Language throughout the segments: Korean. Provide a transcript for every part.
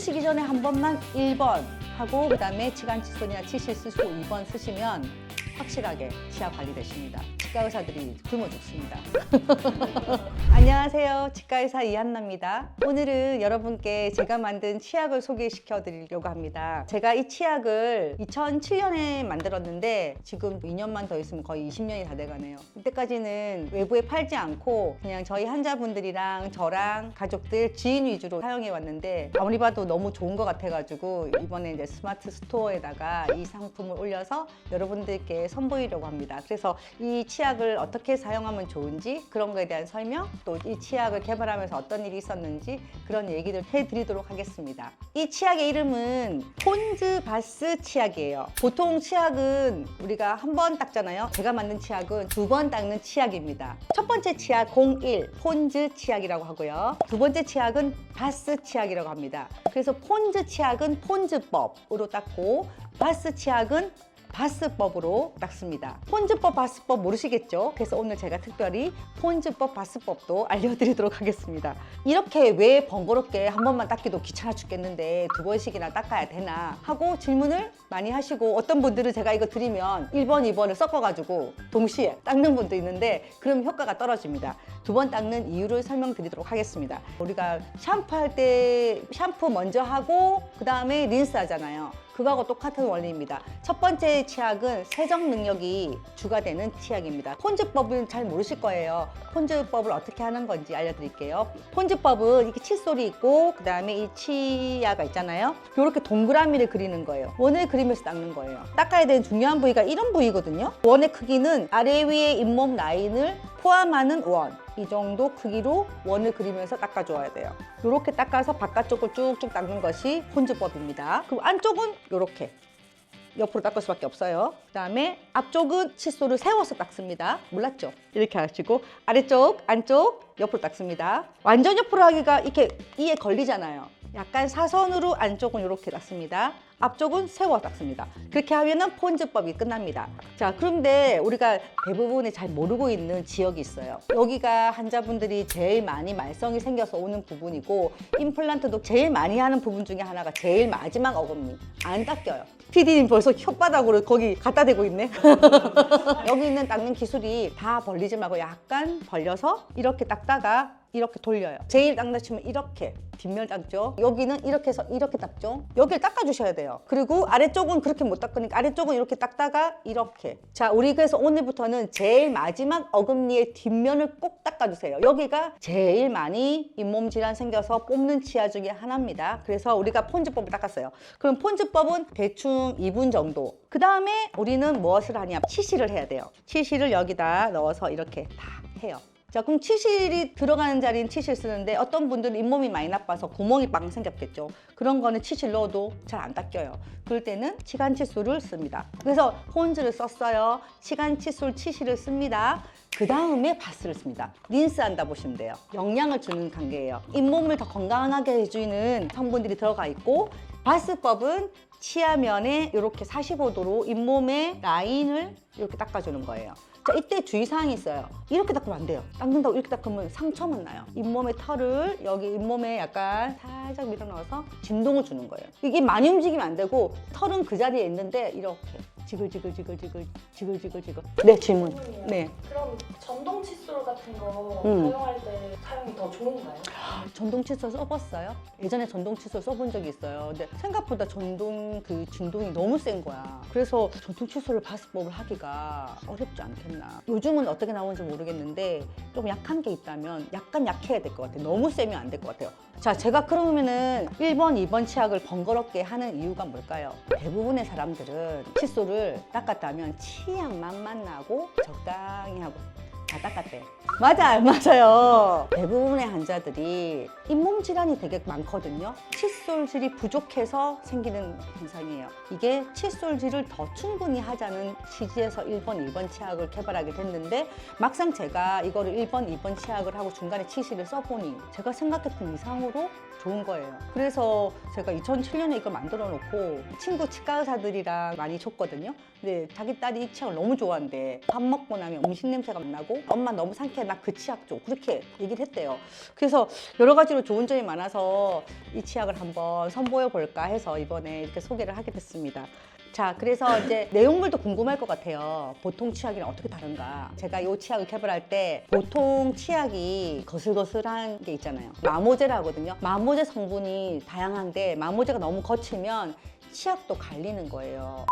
쓰시기 전에 한 번만 1번 하고 그다음에 치간 칫솔이나 치실 쓰시고 2번 쓰시면 확실하게 치아 관리 되십니다. 치과 의사들이 굶어 죽습니다. 안녕하세요. 치과 의사 이한나입니다. 오늘은 여러분께 제가 만든 치약을 소개시켜 드리려고 합니다. 제가 이 치약을 2007년에 만들었는데 지금 2년만 더 있으면 거의 20년이 다 돼가네요. 이때까지는 외부에 팔지 않고 그냥 저희 환자분들이랑 저랑 가족들, 지인 위주로 사용해 왔는데 아무리 봐도 너무 좋은 것 같아가지고 이번에 이제 스마트 스토어에다가 이 상품을 올려서 여러분들께 선보이려고 합니다. 그래서 이 치약을 어떻게 사용하면 좋은지 그런 거에 대한 설명, 또 이 치약을 개발하면서 어떤 일이 있었는지 그런 얘기를 해드리도록 하겠습니다. 이 치약의 이름은 폰즈 바스 치약이에요. 보통 치약은 우리가 한 번 닦잖아요. 제가 만든 치약은 2번 닦는 치약입니다. 첫 번째 치약 01 폰즈 치약이라고 하고요. 두 번째 치약은 바스 치약이라고 합니다. 그래서 폰즈 치약은 폰즈법으로 닦고 바스 치약은 바스법으로 닦습니다. 폰즈법, 바스법 모르시겠죠? 그래서 오늘 제가 특별히 폰즈법, 바스법도 알려드리도록 하겠습니다. 이렇게 왜 번거롭게 한 번만 닦기도 귀찮아 죽겠는데 2번씩이나 닦아야 되나 하고 질문을 많이 하시고, 어떤 분들은 제가 이거 드리면 1번, 2번을 섞어가지고 동시에 닦는 분도 있는데 그럼 효과가 떨어집니다. 2번 닦는 이유를 설명드리도록 하겠습니다. 우리가 샴푸할 때 샴푸 먼저 하고 그 다음에 린스 하잖아요. 그거하고 똑같은 원리입니다. 첫 번째 치약은 세정 능력이 주가 되는 치약입니다. 폰즈법은 잘 모르실 거예요. 폰즈법을 어떻게 하는 건지 알려드릴게요. 폰즈법은 이렇게 칫솔이 있고 그 다음에 이 치아가 있잖아요. 이렇게 동그라미를 그리는 거예요. 원을 그리면서 닦는 거예요. 닦아야 되는 중요한 부위가 이런 부위거든요. 원의 크기는 아래 위에 잇몸 라인을 포함하는 원, 이 정도 크기로 원을 그리면서 닦아줘야 돼요. 이렇게 닦아서 바깥쪽을 쭉쭉 닦는 것이 폰즈법입니다. 그리고 안쪽은 이렇게 옆으로 닦을 수밖에 없어요. 그 다음에 앞쪽은 칫솔을 세워서 닦습니다. 몰랐죠? 이렇게 하시고 아래쪽, 안쪽 옆으로 닦습니다. 완전 옆으로 하기가 이렇게 이에 걸리잖아요. 약간 사선으로 안쪽은 이렇게 닦습니다. 앞쪽은 세워 닦습니다. 그렇게 하면은 폰즈법이 끝납니다. 자, 그런데 우리가 대부분이 잘 모르고 있는 지역이 있어요. 여기가 환자분들이 제일 많이 말썽이 생겨서 오는 부분이고, 임플란트도 제일 많이 하는 부분 중에 하나가 제일 마지막 어금니. 안 닦여요. PD님 벌써 혓바닥으로 거기 갖다 대고 있네. 여기 있는 닦는 기술이 다 벌리지 말고 약간 벌려서 이렇게 닦다가 이렇게 돌려요. 제일 닦다 치면 이렇게 뒷면 닦죠. 여기는 이렇게 해서 이렇게 닦죠. 여기를 닦아주셔야 돼요. 그리고 아래쪽은 그렇게 못 닦으니까 아래쪽은 이렇게 닦다가 이렇게. 자, 우리 그래서 오늘부터는 제일 마지막 어금니의 뒷면을 꼭 닦아주세요. 여기가 제일 많이 잇몸 질환 생겨서 뽑는 치아 중에 하나입니다. 그래서 우리가 폰즈법을 닦았어요. 그럼 폰즈법은 대충 2분 정도. 그 다음에 우리는 무엇을 하냐? 치실을 해야 돼요. 치실을 여기다 넣어서 이렇게 다 해요. 자, 그럼 치실이 들어가는 자리는 치실 쓰는데 어떤 분들은 잇몸이 많이 나빠서 구멍이 빵 생겼겠죠. 그런 거는 치실 넣어도 잘 안 닦여요. 그럴 때는 치간 칫솔을 씁니다. 그래서 폰즈를 썼어요. 치간 칫솔 치실을 씁니다. 그 다음에 바스를 씁니다. 린스 한다 보시면 돼요. 영양을 주는 관계예요. 잇몸을 더 건강하게 해주는 성분들이 들어가 있고, 바스법은 치아면에 이렇게 45도로 잇몸의 라인을 이렇게 닦아주는 거예요. 자, 이때 주의사항이 있어요. 이렇게 닦으면 안 돼요. 닦는다고 이렇게 닦으면 상처만 나요. 잇몸의 털을 여기 잇몸에 약간 살짝 밀어넣어서 진동을 주는 거예요. 이게 많이 움직이면 안 되고, 털은 그 자리에 있는데 이렇게 지글지글지글지글 지글지글지글. 네, 질문. 네. 그럼 전동 칫솔 같은 거 사용할 때 사용이 더 좋은가요? 전동 칫솔 써봤어요? 예전에 전동 칫솔 써본 적이 있어요. 근데 생각보다 전동 그 진동이 너무 센 거야. 그래서 전동 칫솔을 바스법을 하기가 어렵지 않겠나. 요즘은 어떻게 나오는지 모르겠는데 좀 약한 게 있다면 약간 약해야 될 것 같아요. 너무 세면 안 될 것 같아요. 자, 제가 그러면은 1번, 2번 치약을 번거롭게 하는 이유가 뭘까요? 대부분의 사람들은 칫솔을 닦았다면 치약 맛만 나고 적당히 하고 다 닦았대요. 맞아요. 대부분의 환자들이 잇몸 질환이 되게 많거든요. 칫솔질이 부족해서 생기는 현상이에요. 이게 칫솔질을 더 충분히 하자는 취지에서 1번, 2번 치약을 개발하게 됐는데, 막상 제가 이거를 1번, 2번 치약을 하고 중간에 치실을 써보니 제가 생각했던 이상으로 좋은 거예요. 그래서 제가 2007년에 이걸 만들어 놓고 친구 치과 의사들이랑 많이 줬거든요. 근데 자기 딸이 이 치약을 너무 좋아한대. 밥 먹고 나면 음식 냄새가 나고 엄마 너무 상쾌해, 나 그 치약 줘, 그렇게 얘기를 했대요. 그래서 여러 가지로 좋은 점이 많아서 이 치약을 한번 선보여 볼까 해서 이번에 이렇게 소개를 하게 됐습니다. 자, 그래서 이제 내용물도 궁금할 것 같아요. 보통 치약이랑 어떻게 다른가. 제가 이 치약을 개발할 때 보통 치약이 거슬거슬한 게 있잖아요. 마모제라 하거든요. 마모제 성분이 다양한데 마모제가 너무 거치면 치약도 갈리는 거예요.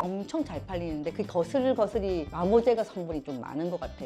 엄청 잘 팔리는데 그 거슬거슬이 마모제가 성분이 좀 많은 것 같아.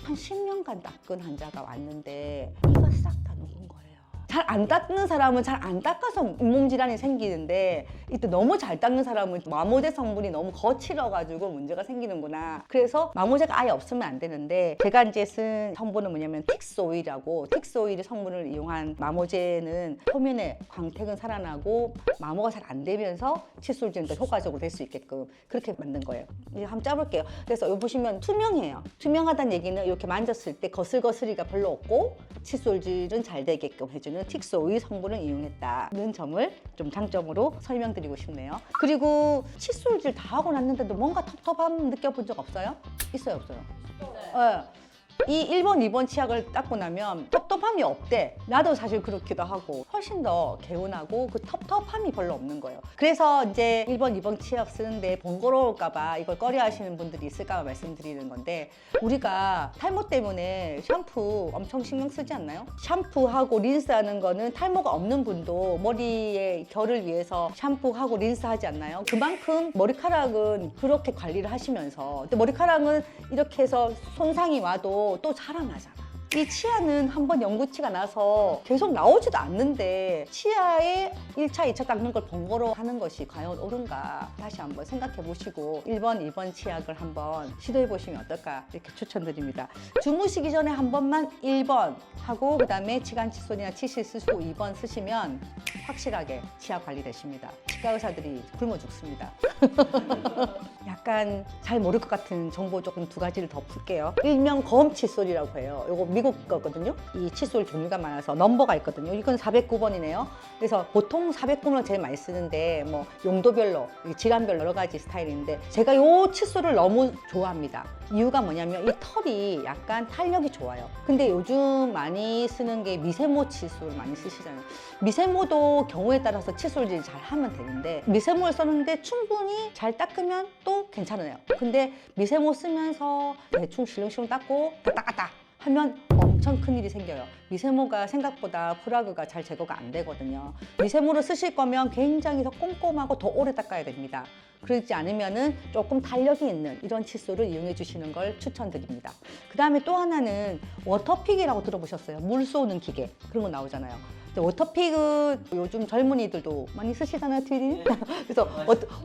한 10년간 닦은 환자가 왔는데 이가 싹 다 녹은 거예요. 잘 안 닦는 사람은 잘 안 닦아서 잇몸 질환이 생기는데 이때 너무 잘 닦는 사람은 마모제 성분이 너무 거칠어가지고 문제가 생기는구나. 그래서 마모제가 아예 없으면 안 되는데 제가 이제 쓴 성분은 뭐냐면 틱스 오일이라고, 틱스 오일 성분을 이용한 마모제는 표면에 광택은 살아나고 마모가 잘 안 되면서 칫솔질도 효과적으로 될 수 있게끔 그렇게 만든 거예요. 이제 한번 짜볼게요. 그래서 여기 보시면 투명해요. 투명하다는 얘기는 이렇게 만졌을 때 거슬거슬이가 별로 없고 칫솔질은 잘 되게끔 해주는 틱스 오일 성분을 이용했다는 점을 좀 장점으로 설명드리고 싶네요. 그리고 칫솔질 다 하고 났는데도 뭔가 텁텁함 느껴본 적 없어요? 있어요, 없어요? 네. 이 1번, 2번 치약을 닦고 나면 텁텁함이 없대. 나도 사실 그렇기도 하고 훨씬 더 개운하고 그 텁텁함이 별로 없는 거예요. 그래서 이제 1번, 2번 치약 쓰는데 번거로울까 봐 이걸 꺼려 하시는 분들이 있을까 봐 말씀드리는 건데, 우리가 탈모 때문에 샴푸 엄청 신경 쓰지 않나요? 샴푸하고 린스하는 거는 탈모가 없는 분도 머리의 결을 위해서 샴푸하고 린스하지 않나요? 그만큼 머리카락은 그렇게 관리를 하시면서, 근데 머리카락은 이렇게 해서 손상이 와도 또 자라나잖아. 이 치아는 한번 연구치가 나서 계속 나오지도 않는데 치아에 1차, 2차 닦는 걸 번거로워하는 것이 과연 옳은가 다시 한번 생각해 보시고 1번, 2번 치약을 한번 시도해 보시면 어떨까 이렇게 추천드립니다. 주무시기 전에 한 번만 1번 하고 그 다음에 치간 칫솔이나 치실 쓰시고 2번 쓰시면 확실하게 치아 관리 되십니다. 치과 의사들이 굶어 죽습니다. 약간 잘 모를 것 같은 정보 조금 두 가지를 더 풀게요. 일명 검 칫솔이라고 해요. 이거 미국 거거든요. 이 칫솔 종류가 많아서 넘버가 있거든요. 이건 409번이네요. 그래서 보통 409번을 제일 많이 쓰는데 뭐 용도별로, 질환별로 여러 가지 스타일인데 제가 이 칫솔을 너무 좋아합니다. 이유가 뭐냐면 이 털이 약간 탄력이 좋아요. 근데 요즘 많이 쓰는 게 미세모 칫솔 많이 쓰시잖아요. 미세모도 경우에 따라서 칫솔질 잘 하면 되는데 미세모를 썼는데 충분히 잘 닦으면 또 괜찮아요. 근데 미세모 쓰면서 대충 실렁실렁 닦고 갔다 하면 엄청 큰일이 생겨요. 미세모가 생각보다 프라그가 잘 제거가 안 되거든요. 미세모를 쓰실 거면 굉장히 더 꼼꼼하고 더 오래 닦아야 됩니다. 그렇지 않으면은 조금 탄력이 있는 이런 칫솔을 이용해 주시는 걸 추천드립니다. 그 다음에 또 하나는 워터픽이라고 들어보셨어요? 물 쏘는 기계 그런 거 나오잖아요. 워터픽은 요즘 젊은이들도 많이 쓰시잖아요, TV님? 그래서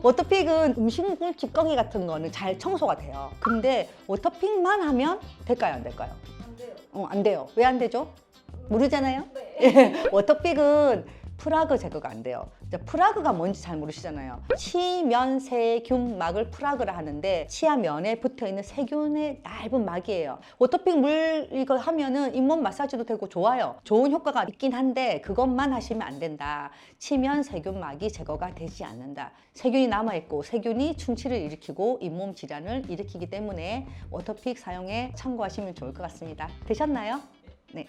워터픽은 음식물 찌꺼기 같은 거는 잘 청소가 돼요. 근데 워터픽만 하면 될까요, 안 될까요? 안 돼요. 안 돼요. 왜 안 되죠? 모르잖아요? 네. 워터픽은 프라그 제거가 안 돼요. 프라그가 뭔지 잘 모르시잖아요. 치면 세균막을 프라그라 하는데 치아 면에 붙어있는 세균의 얇은 막이에요. 워터픽 물 이거 하면은 잇몸 마사지도 되고 좋아요. 좋은 효과가 있긴 한데 그것만 하시면 안 된다. 치면 세균막이 제거가 되지 않는다. 세균이 남아있고 세균이 충치를 일으키고 잇몸 질환을 일으키기 때문에 워터픽 사용에 참고하시면 좋을 것 같습니다. 되셨나요? 네.